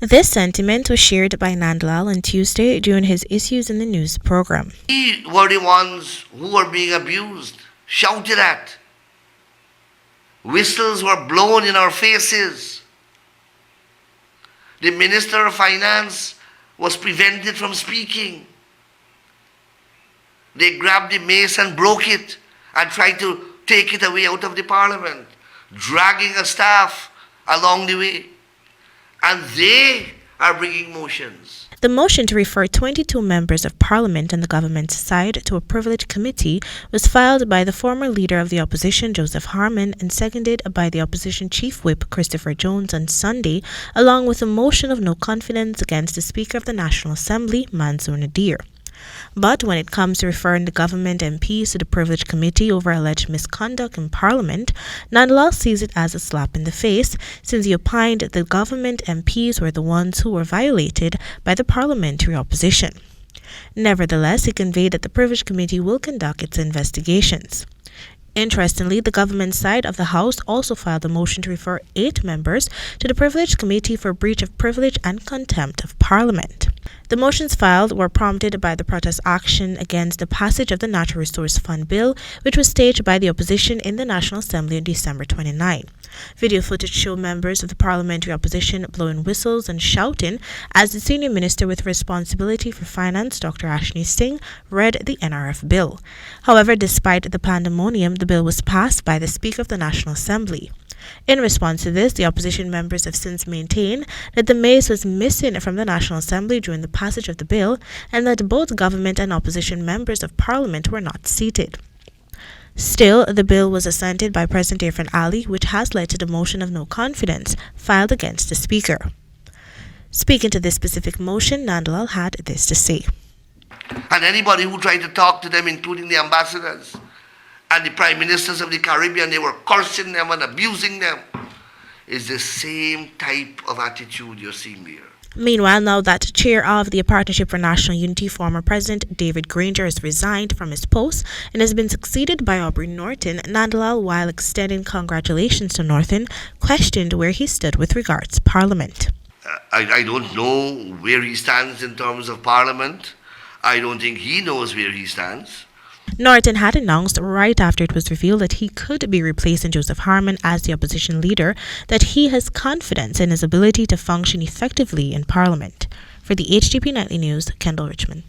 This sentiment was shared by Nandall on Tuesday during his Issues in the News program. We were the ones who were being abused, shouted at. Whistles were blown in our faces. The Minister of Finance was prevented from speaking. They grabbed the mace and broke it and tried to take it away out of the Parliament, dragging a staff along the way. And they are bringing motions. The motion to refer 22 members of Parliament on the government's side to a privileged committee was filed by the former leader of the opposition, Joseph Harman, and seconded by the opposition chief whip, Christopher Jones, on Sunday, along with a motion of no confidence against the Speaker of the National Assembly, Mansour Nadir. But when it comes to referring the government MPs to the privileged committee over alleged misconduct in Parliament, Nandall sees it as a slap in the face, since he opined that the government MPs were the ones who were violated by the parliamentary opposition. Nevertheless, he conveyed that the privileged committee will conduct its investigations. Interestingly, the government side of the House also filed a motion to refer 8 members to the Privileged Committee for breach of privilege and contempt of Parliament. The motions filed were prompted by the protest action against the passage of the Natural Resource Fund Bill, which was staged by the opposition in the National Assembly on December 29. Video footage showed members of the parliamentary opposition blowing whistles and shouting as the senior minister with responsibility for finance, Dr. Ashni Singh, read the NRF bill. However, despite the pandemonium, the bill was passed by the Speaker of the National Assembly. In response to this, the opposition members have since maintained that the mace was missing from the National Assembly during the passage of the bill and that both government and opposition members of Parliament were not seated. Still, the bill was assented by President Irfan Ali, which has led to the motion of no confidence filed against the Speaker. Speaking to this specific motion, Nandall had this to say. And anybody who tried to talk to them, including the ambassadors and the prime ministers of the Caribbean, they were cursing them and abusing them, is the same type of attitude you're seeing there. Meanwhile, now that chair of the Partnership for National Unity, former President David Granger, has resigned from his post and has been succeeded by Aubrey Norton, Nandall, while extending congratulations to Norton, questioned where he stood with regards to Parliament. I don't know where he stands in terms of Parliament. I don't think he knows where he stands. Norton had announced right after it was revealed that he could be replacing Joseph Harman as the opposition leader that he has confidence in his ability to function effectively in Parliament. For the HTP Nightly News, Kendell Richmond.